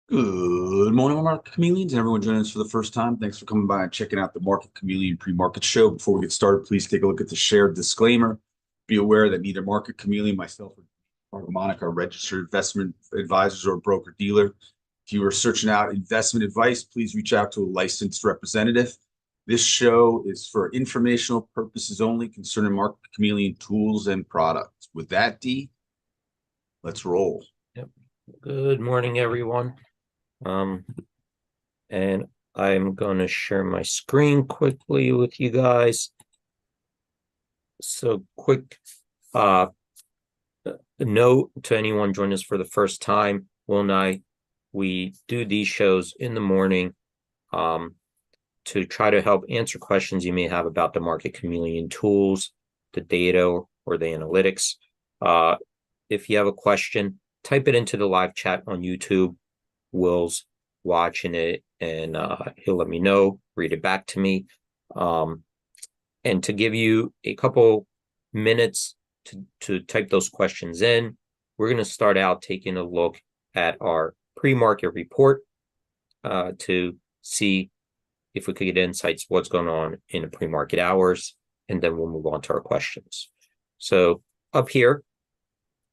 Good morning, Market Chameleons, and everyone joining us for the first time. Thanks for coming by and checking out the Market Chameleon pre-market show. Before we get started, please take a look at the shared disclaimer. Be aware that neither Market Chameleon, myself, or Monica are registered investment advisors or broker dealer. If you are searching out investment advice, please reach out to a licensed representative. This show is for informational purposes only concerning Market Chameleon tools and products. With that, D, let's roll. Yep. Good morning, everyone. And I'm going to share my screen quickly with you guys. So quick note to anyone joining us for the first time, Will and I, we do these shows in the morning to try to help answer questions you may have about the Market Chameleon tools, the data, or the analytics. If you have a question, type it into the live chat on YouTube. Will's watching it and he'll let me know, read it back to me. And to give you a couple minutes to type those questions in, we're going to start out taking a look at our pre-market report to see if we could get insights what's going on in the pre-market hours, and then we'll move on to our questions. So up here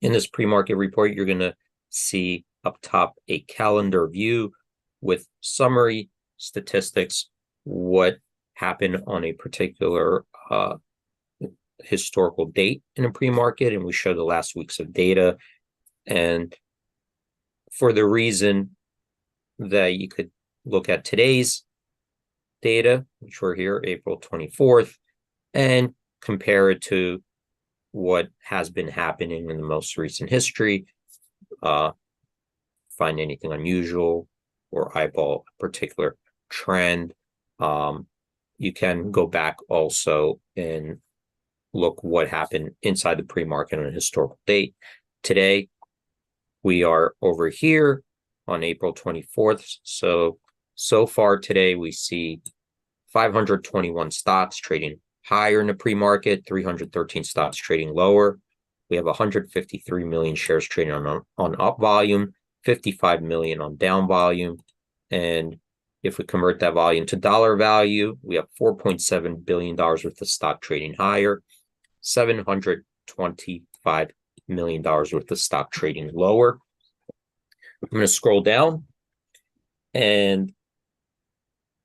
in this pre-market report, you're going to see up top a calendar view with summary statistics, what happened on a particular historical date in a pre-market, and we show the last weeks of data. And for the reason that you could look at today's data, which we're here, April 24th, and compare it to what has been happening in the most recent history, find anything unusual or eyeball a particular trend. You can go back also and look what happened inside the pre-market on a historical date. Today, we are over here on April 24th. So far today, we see 521 stocks trading higher in the pre-market, 313 stocks trading lower. We have 153 million shares trading on up volume, 55 million on down volume. And if we convert that volume to dollar value, we have $4.7 billion worth of stock trading higher, $725 million worth of stock trading lower. I'm going to scroll down. And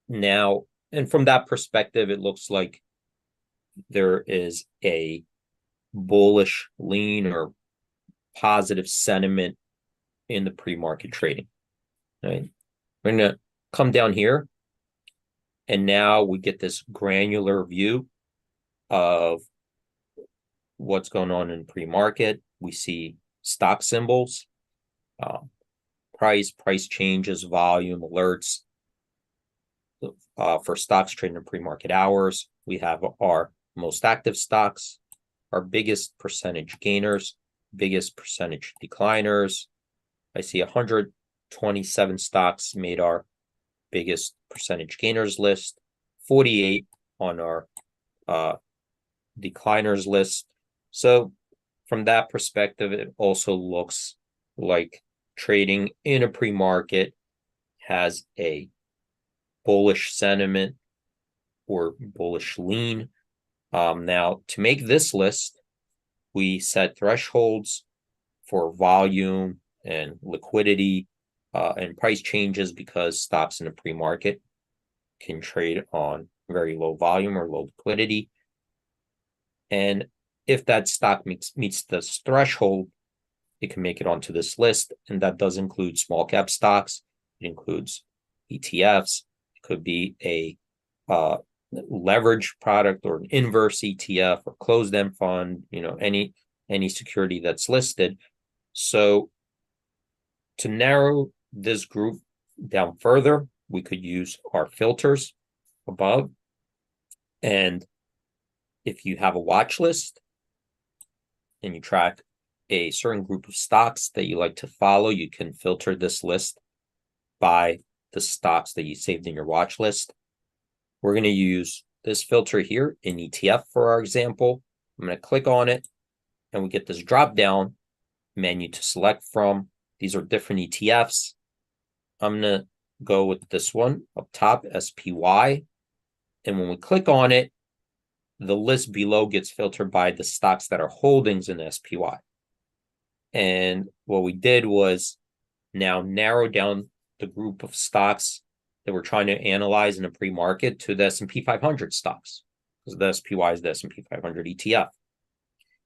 now, and from that perspective, it looks like there is a bullish lean or positive sentiment in the pre-market trading. Right? We're going to come down here, and now we get this granular view of what's going on in pre-market. We see stock symbols, price changes, volume, alerts. For stocks trading in pre-market hours, we have our most active stocks, our biggest percentage gainers, biggest percentage decliners. I see 127 stocks made our biggest percentage gainers list, 48 on our decliners list. So from that perspective, it also looks like trading in a pre-market has a bullish sentiment or bullish lean. Now, to make this list, we set thresholds for volume and liquidity and price changes, because stocks in a pre-market can trade on very low volume or low liquidity. And if that stock meets this threshold, it can make it onto this list. And that does include small cap stocks. It includes ETFs. It could be a leverage product or an inverse ETF or closed-end fund, any security that's listed. So to narrow this group down further, we could use our filters above. And if you have a watch list and you track a certain group of stocks that you like to follow, you can filter this list by the stocks that you saved in your watch list. We're going to use this filter here in ETF for our example. I'm going to click on it, and we get this drop down menu to select from. These are different ETFs. I'm going to go with this one up top, SPY. And when we click on it, the list below gets filtered by the stocks that are holdings in SPY. And what we did was now narrow down the group of stocks that we're trying to analyze in a pre-market to the S&P 500 stocks, because the SPY is the S&P 500 ETF.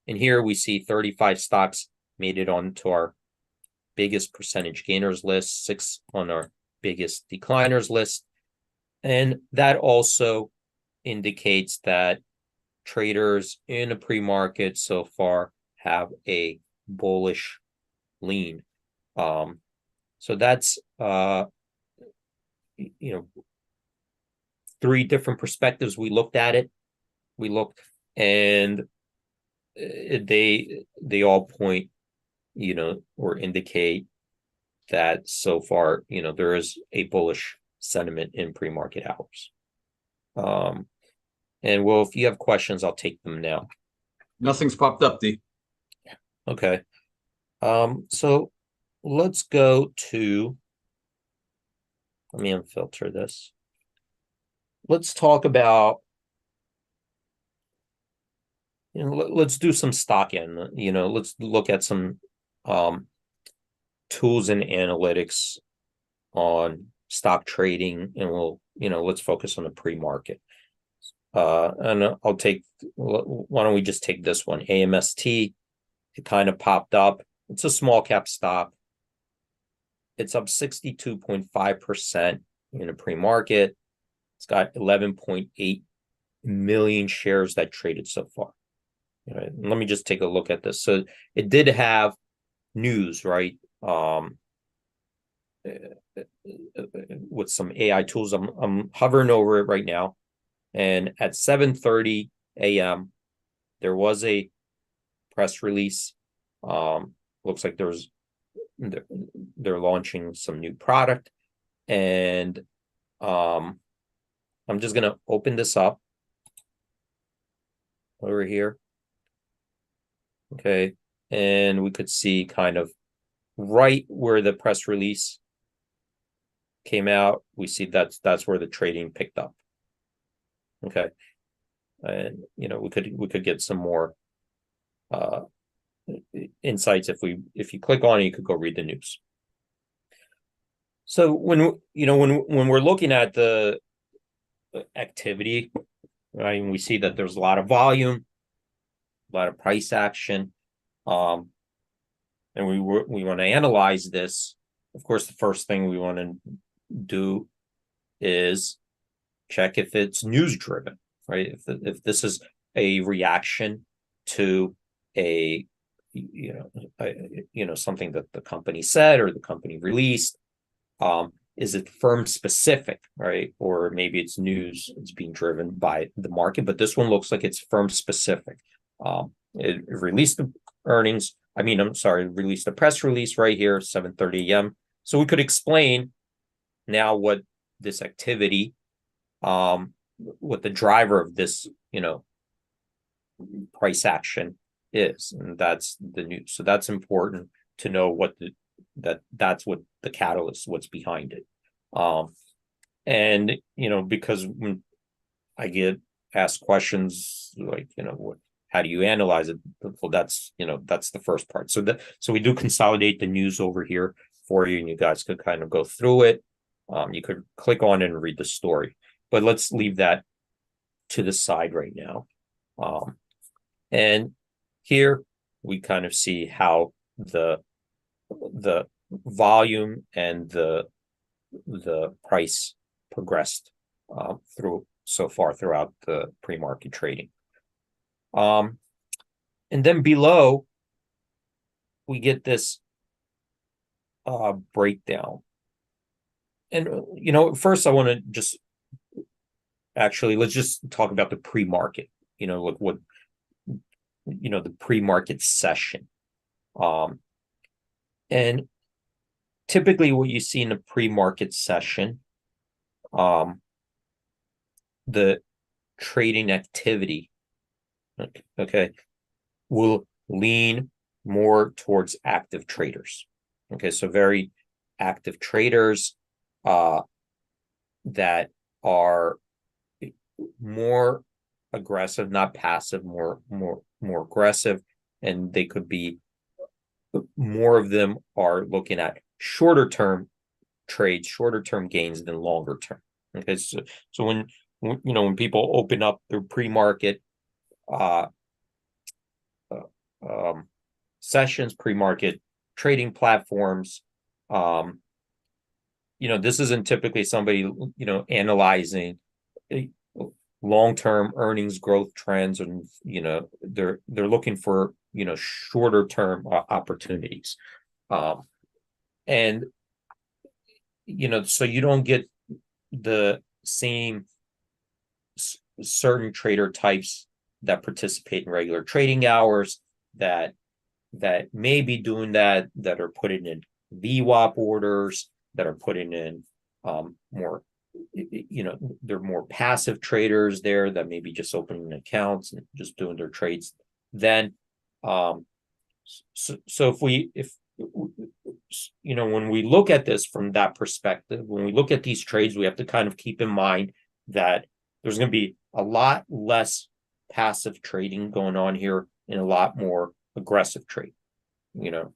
And here we see 35 stocks made it onto our biggest percentage gainers list, 6 on our biggest decliners list. And that also indicates that traders in a pre-market so far have a bullish lean. So that's three different perspectives we looked at it. We looked, and they all point, or indicate that so far, there is a bullish sentiment in pre-market hours. And well, if you have questions, I'll take them now. Nothing's popped up, D. Okay. So let's go to, let me unfilter this. Let's talk about, let's do some stock in, let's look at some tools and analytics on stock trading, and let's focus on the pre-market. And I'll take, why don't we just take this one, AMST. It kind of popped up. It's a small cap stock. It's up 62.5% in a pre-market. It's got 11.8 million shares that traded so far. All right, let me just take a look at this. So it did have news, right? With some AI tools. I'm hovering over it right now. And at 7:30 a.m., there was a press release. Looks like they're launching some new product. And I'm just going to open this up over here. Okay. And we could see kind of right where the press release came out. We see that's where the trading picked up. Okay. And we could get some more insights if you click on it. You could go read the news. So when we're looking at the activity, right, and we see that there's a lot of volume, a lot of price action, and we want to analyze this. Of course, the first thing we want to do is check if it's news driven, right? If this is a reaction to something that the company said or the company released. Is it firm specific, right? Or maybe it's news, it's being driven by the market, but this one looks like it's firm specific. It released the earnings. Released a press release right here, 7:30 a.m. So we could explain now what this activity, what the driver of this, price action is, and that's the news. So that's important to know that's what the catalyst, what's behind it. And because when I get asked questions like, how do you analyze it? Well, that's the first part. So we do consolidate the news over here for you, and you guys could kind of go through it. You could click on it and read the story, but let's leave that to the side right now. And here we kind of see how the volume and the price progressed throughout the pre-market trading. And then below we get this breakdown. And first I want to just let's just talk about the pre-market. What the pre-market session. And typically what you see in a pre-market session, the trading activity, will lean more towards active traders. Okay, so very active traders, uh, that are more aggressive, not passive, more aggressive, and they could be more of them are looking at shorter term trades, shorter term gains than longer term. Okay, so when people open up their pre-market uh, um, sessions, pre-market trading platforms, this isn't typically somebody analyzing long-term earnings growth trends, and they're looking for shorter term opportunities, and so you don't get the same certain trader types that participate in regular trading hours that may be doing that are putting in VWAP orders, that are putting in more, they're more passive traders there that may be just opening accounts and just doing their trades. Then so if when we look at this from that perspective, when we look at these trades, we have to kind of keep in mind that there's going to be a lot less passive trading going on here and a lot more aggressive trade, going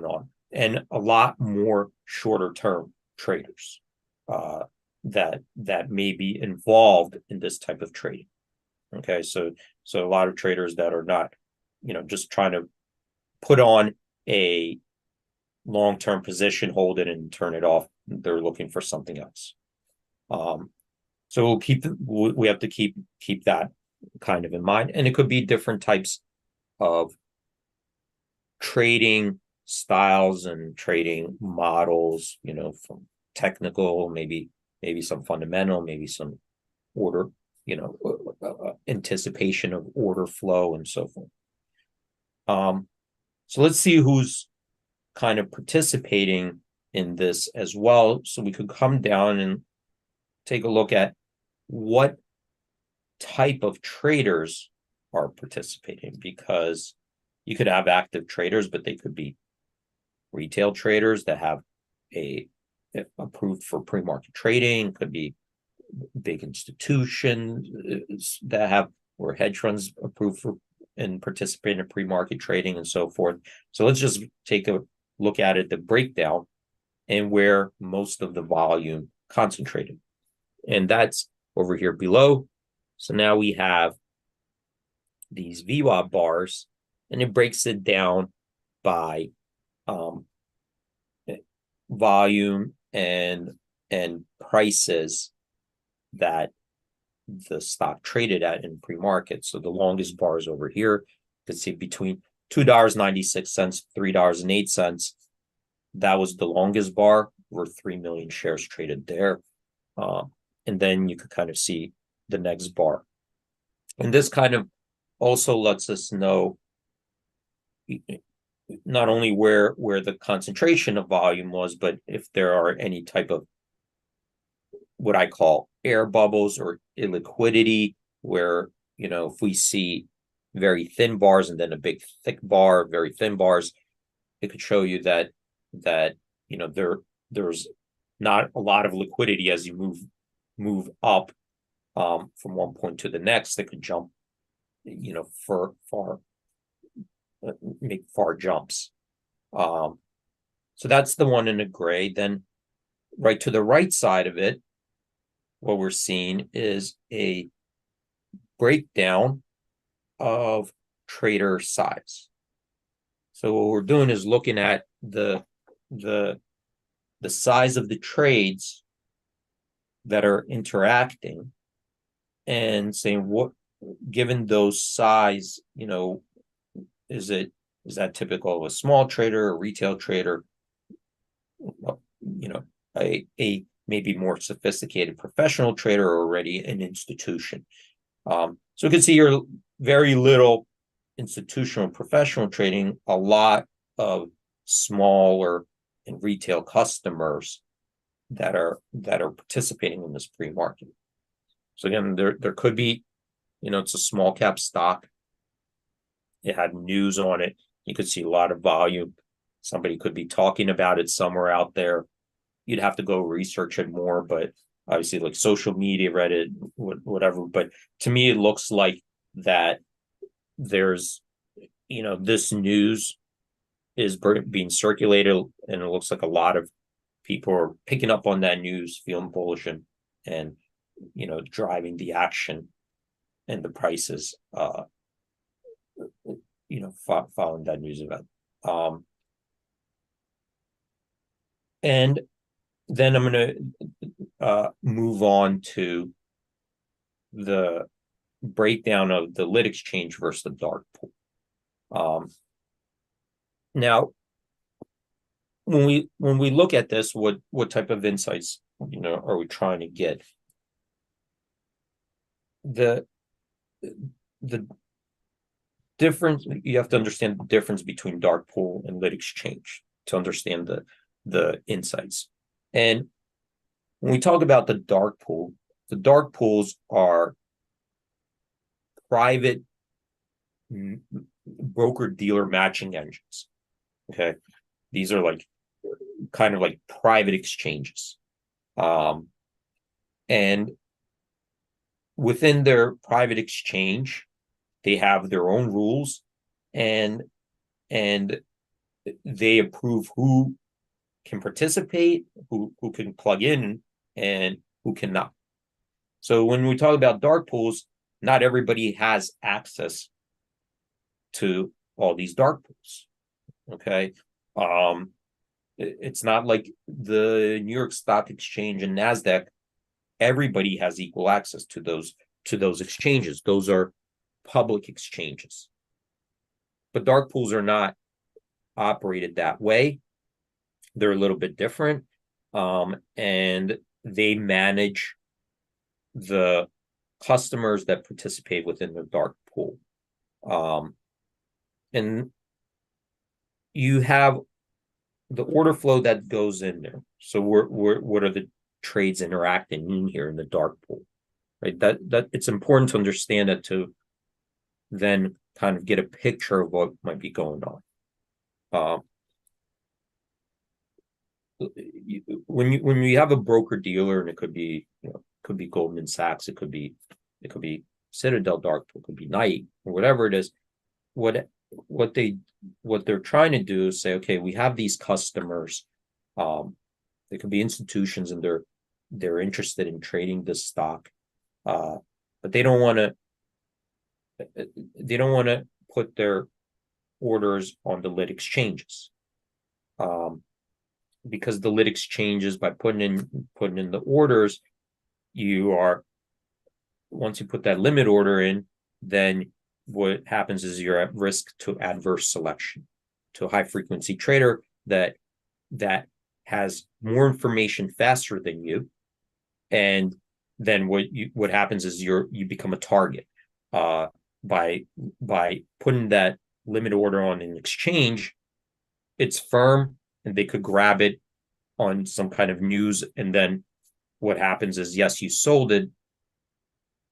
on, and a lot more shorter term traders that may be involved in this type of trading. Okay, so a lot of traders that are not, just trying to put on a long-term position, hold it and turn it off. They're looking for something else. So we have to keep that kind of in mind. And it could be different types of trading styles and trading models, from technical, maybe some fundamental, maybe some order, anticipation of order flow and so forth. So let's see who's kind of participating in this as well. So we could come down and take a look at what type of traders are participating, because you could have active traders, but they could be retail traders that have approved for pre-market trading, could be big institutions that have, or hedge funds approved for and participate in pre-market trading and so forth. So let's just take a look at it, the breakdown, and where most of the volume concentrated. And that's over here below. So now we have these VWAP bars, and it breaks it down by volume and prices that the stock traded at in pre-market. So the longest bars over here, you can see between $2.96, $3.08. That was the longest bar, where 3 million shares traded there. And then you could kind of see the next bar. And this kind of also lets us know not only where the concentration of volume was, but if there are any type of what I call air bubbles or illiquidity, where, if we see very thin bars and then a big thick bar, very thin bars, it could show you that there's not a lot of liquidity as you move up from one point to the next. That could jump, make far jumps. So that's the one in the gray. Then right to the right side of it, what we're seeing is a breakdown of trader size. So what we're doing is looking at the size of the trades that are interacting and saying, what, given those size, is that typical of a small trader, a retail trader, a maybe more sophisticated professional trader, or already an institution. So you can see here very little institutional professional trading, a lot of smaller and retail customers that are participating in this pre-market. So again, there could be, it's a small cap stock. It had news on it. You could see a lot of volume. Somebody could be talking about it somewhere out there. You'd have to go research it more, but obviously like social media, Reddit, whatever. But to me, it looks like that there's, this news is being circulated, and it looks like a lot of people are picking up on that news, feeling bullish, and driving the action and the prices, following that news event. And then I'm going to move on to the breakdown of the lit exchange versus the dark pool. Now, when we look at this, what type of insights are we trying to get? The difference, you have to understand the difference between dark pool and lit exchange to understand the insights. And when we talk about the dark pools are private broker dealer matching engines. Okay, these are like kind of like private exchanges, and within their private exchange, they have their own rules, and they approve who can participate, who can plug in, and who cannot. So when we talk about dark pools, not everybody has access to all these dark pools. Okay. It's not like the New York Stock Exchange and NASDAQ. Everybody has equal access to those exchanges. Those are public exchanges. But dark pools are not operated that way. They're a little bit different. And they manage the customers that participate within the dark pool. And you have the order flow that goes in there. So what are the trades interacting in here in the dark pool, right? That it's important to understand that to then kind of get a picture of what might be going on. When you have a broker dealer, and it could be Goldman Sachs, it could be Citadel dark pool, it could be Knight, or whatever it is. What they're trying to do is say, okay, we have these customers. They could be institutions, and they're interested in trading this stock, but they don't want to put their orders on the lit exchanges, because the lit exchanges, by putting in the orders, once you put that limit order in, then what happens is you're at risk to adverse selection, to a high frequency trader that has more information faster than you, and then what happens is you become a target by putting that limit order on an exchange. It's firm, and they could grab it on some kind of news, and then what happens is, yes, you sold it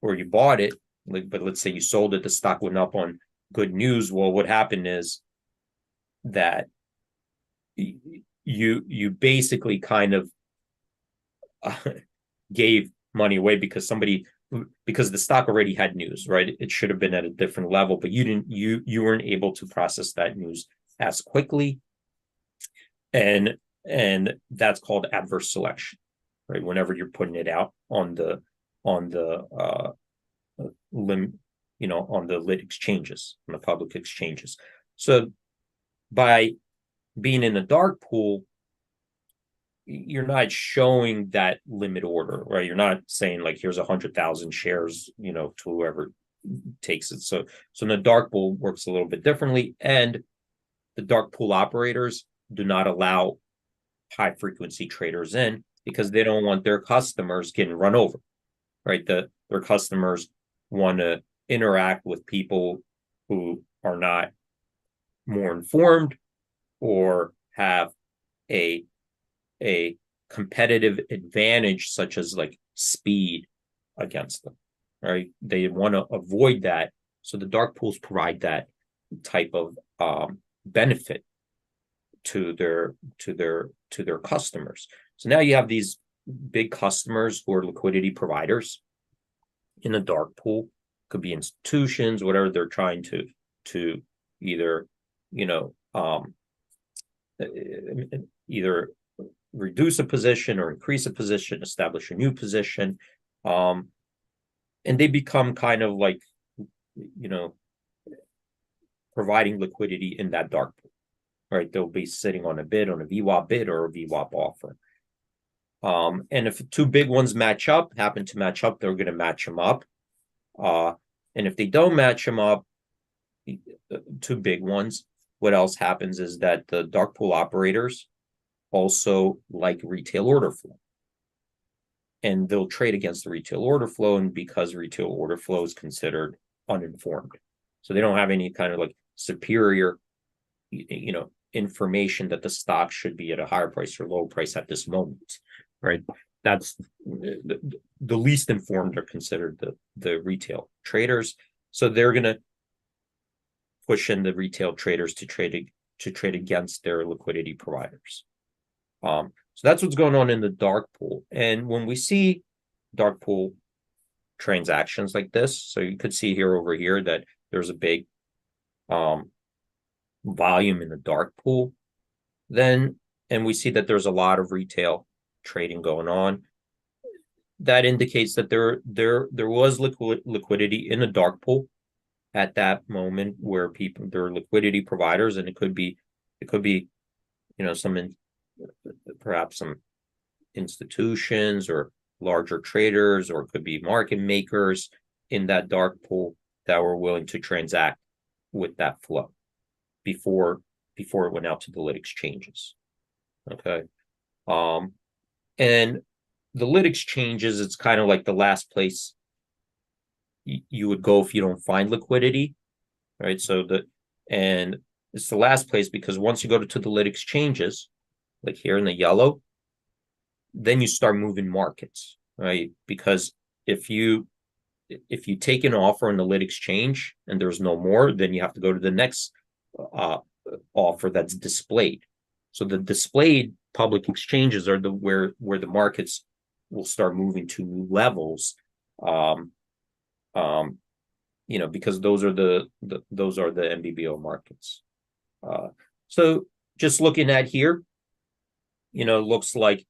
or you bought it, but let's say you sold it, the stock went up on good news. Well, what happened is that you basically kind of gave money away because the stock already had news, right? It should have been at a different level, but you weren't able to process that news as quickly, and that's called adverse selection, right? Whenever you're putting it out on the lit exchanges, on the public exchanges. So by being in a dark pool, you're not showing that limit order, right? You're not saying like, here's 100,000 shares, to whoever takes it. So in the dark pool works a little bit differently, and the dark pool operators do not allow high frequency traders in because they don't want their customers getting run over, right? Their customers want to interact with people who are not more informed or have a competitive advantage, such as like speed, against them, right? They want to avoid that. So the dark pools provide that type of benefit to their customers. So now you have these big customers who are liquidity providers in a dark pool. Could be institutions, whatever they're trying to either, either reduce a position or increase a position, establish a new position. And they become kind of like, providing liquidity in that dark pool, right? They'll be sitting on a bid, on a VWAP bid or a VWAP offer. And if two big ones happen to match up, they're going to match them up. And if they don't match them up, two big ones, what else happens is that the dark pool operators also like retail order flow. And they'll trade against the retail order flow, and because retail order flow is considered uninformed. So they don't have any kind of like superior, information that the stock should be at a higher price or lower price at this moment, right? That's the least informed are considered the retail traders. So they're going to push in the retail traders to trade against their liquidity providers. So that's what's going on in the dark pool. And when we see dark pool transactions like this, so you could see here over here that there's a big volume in the dark pool, and we see that there's a lot of retail trading going on. That indicates that there was liquidity in the dark pool at that moment, where there are liquidity providers, and it could be perhaps some institutions or larger traders, or it could be market makers in that dark pool that were willing to transact with that flow before it went out to the lit exchanges. Okay. And the lit exchanges, it's kind of like the last place you would go if you don't find liquidity, right? And it's the last place because once you go to the lit exchanges, like here in the yellow, then you start moving markets, right? Because if you take an offer on the lit exchange and there's no more, then you have to go to the next offer that's displayed. So the displayed public exchanges are where the markets will start moving to new levels, because those are the MBBO markets. So just looking at here, looks like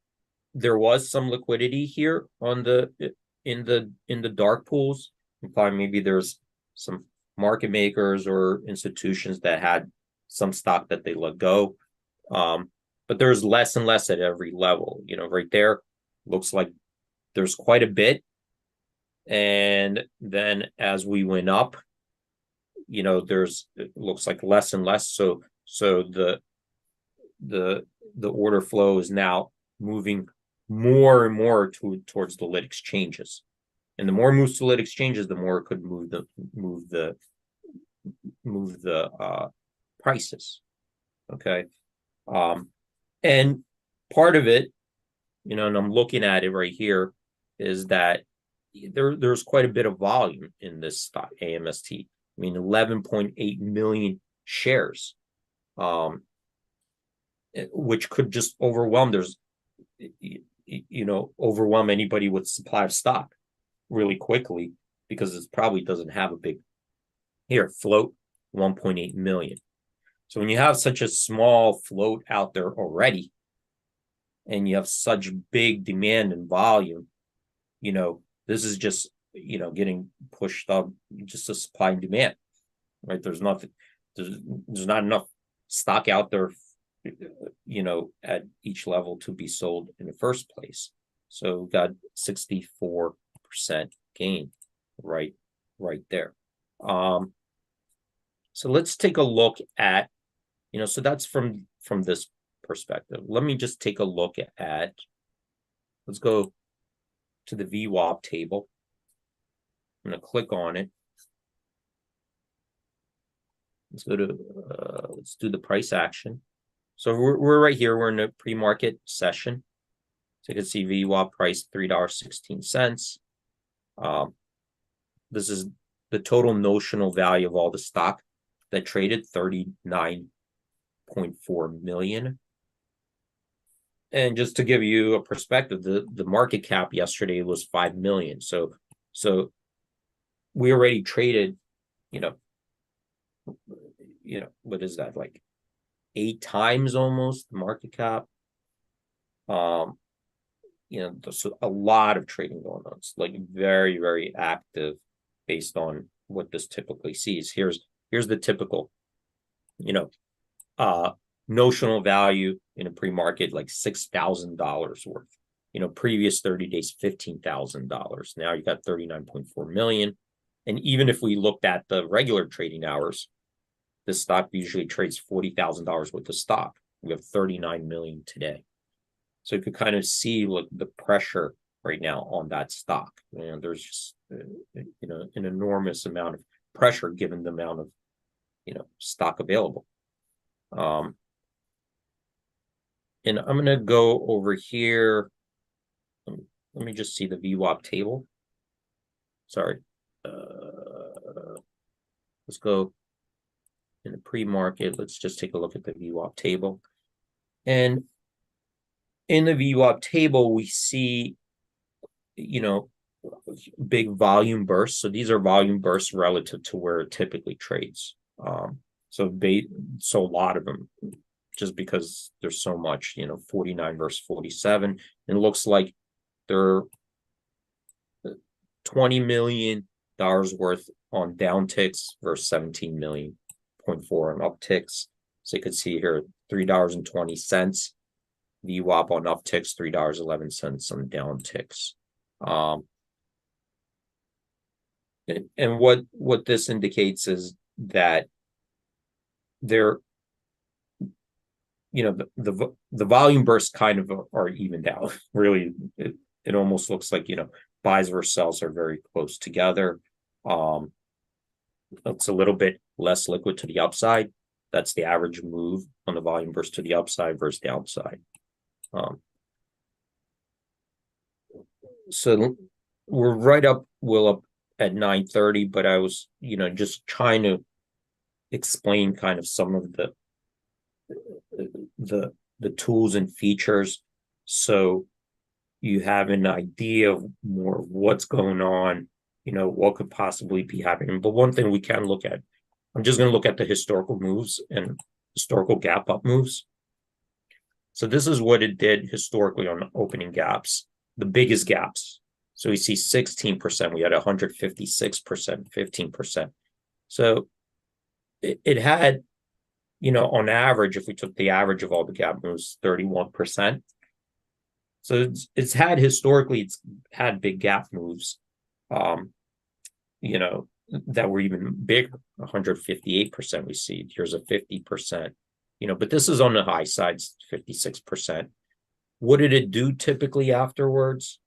there was some liquidity here in the dark pools. Probably maybe there's some market makers or institutions that had some stock that they let go. But there's less and less at every level. Right there, looks like there's quite a bit. And then as we went up, it looks like less and less. So the order flow is now moving more and more towards the lit exchanges. And the more it moves to lit exchanges, the more it could move the prices. Okay. And part of it, and I'm looking at it right here, is that there's quite a bit of volume in this stock, AMST. 11.8 million shares, which could just overwhelm. Overwhelm anybody with supply of stock really quickly, because it probably doesn't have a big float, 1.8 million. So when you have such a small float out there already, and you have such big demand and volume, this is just, getting pushed up, just a supply and demand, right? There's not enough stock out there, at each level to be sold in the first place. So we've got 64% gain right there. So let's take a look at, so that's from this perspective. Let me just take a look at, let's go to the VWAP table. I'm going to click on it. Let's do the price action. So we're right here. We're in the pre-market session. So you can see VWAP price $3.16. This is the total notional value of all the stock that traded, 39 39.4 million. And just to give you a perspective, the market cap yesterday was 5 million. So we already traded, you know, what is that, like 8 times almost the market cap? There's a lot of trading going on. It's like very, very active based on what this typically sees. Here's the typical, notional value in a pre-market, like $6,000 worth. Previous 30 days, $15,000. Now you got 39.4 million. And even if we looked at the regular trading hours, this stock usually trades $40,000 worth of stock. We have 39 million today. So you could kind of see the pressure right now on that stock. And there's just an enormous amount of pressure given the amount of stock available. And I'm going to go over here. Let me just see the VWAP table. Sorry. Let's go in the pre-market. Let's just take a look at the VWAP table. And in the VWAP table, we see, big volume bursts. So these are volume bursts relative to where it typically trades. So a lot of them, just because there's so much, 49 versus 47. And it looks like they're $20 million worth on downticks versus 17 million, 0.4 on upticks. So you can see here, $3.20. VWAP on upticks, $3.11 on downticks. And what this indicates is that they're, the volume bursts kind of are evened out. Really, it almost looks like, buys versus sells are very close together. It's a little bit less liquid to the upside. That's the average move on the volume burst to the upside versus downside. So we're up at 9:30, but I was, just trying to explain kind of some of the tools and features, so you have an idea of more of what's going on, what could possibly be happening. But one thing we can look at, I'm just going to look at the historical moves and historical gap up moves. So this is what it did historically on opening gaps, the biggest gaps. So we see 16%, we had 156%, 15%. So it had, on average, if we took the average of all the gap moves, 31%. So it's had big gap moves, that were even bigger, 158% we see. Here's a 50%. But this is on the high side, 56%. What did it do typically afterwards?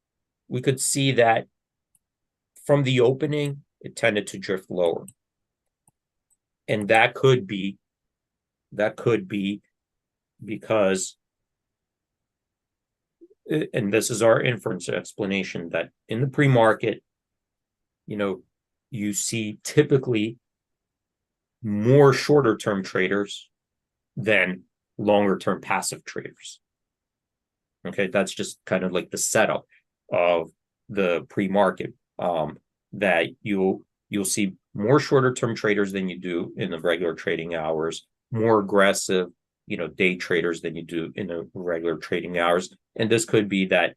We could see that from the opening, it tended to drift lower. And that could be because, and this is our inference explanation, that in the pre-market, you see typically more shorter term traders than longer term passive traders. Okay, that's just kind of like the setup of the pre-market, that you'll see more shorter term traders than you do in the regular trading hours, more aggressive, day traders than you do in the regular trading hours. And this could be that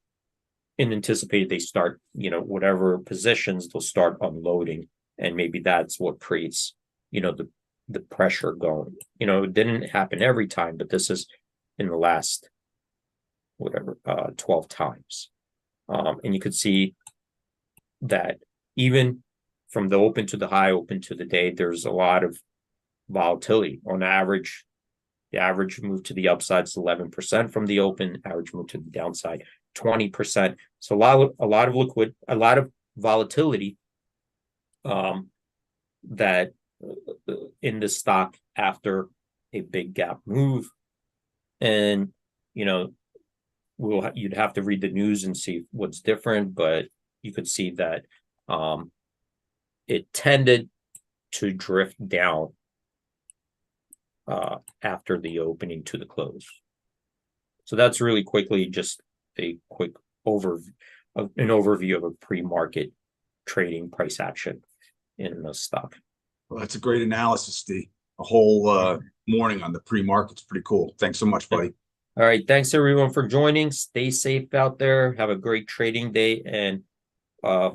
in anticipated they start, whatever positions they'll start unloading, and maybe that's what creates, the pressure going. It didn't happen every time, but this is in the last 12 times. And you could see that even from the open to the high, open to the day, there's a lot of volatility. On average, the average move to the upside is 11% from the open, average move to the downside 20%. So a lot of volatility that in the stock after a big gap move. And you'd have to read the news and see what's different, but you could see that it tended to drift down after the opening to the close. So that's really quickly just a quick overview of a pre-market trading price action in the stock. Well, that's a great analysis, Steve. A whole morning on the pre-market's pretty cool. Thanks so much, buddy. All right. Thanks everyone for joining. Stay safe out there. Have a great trading day, and hope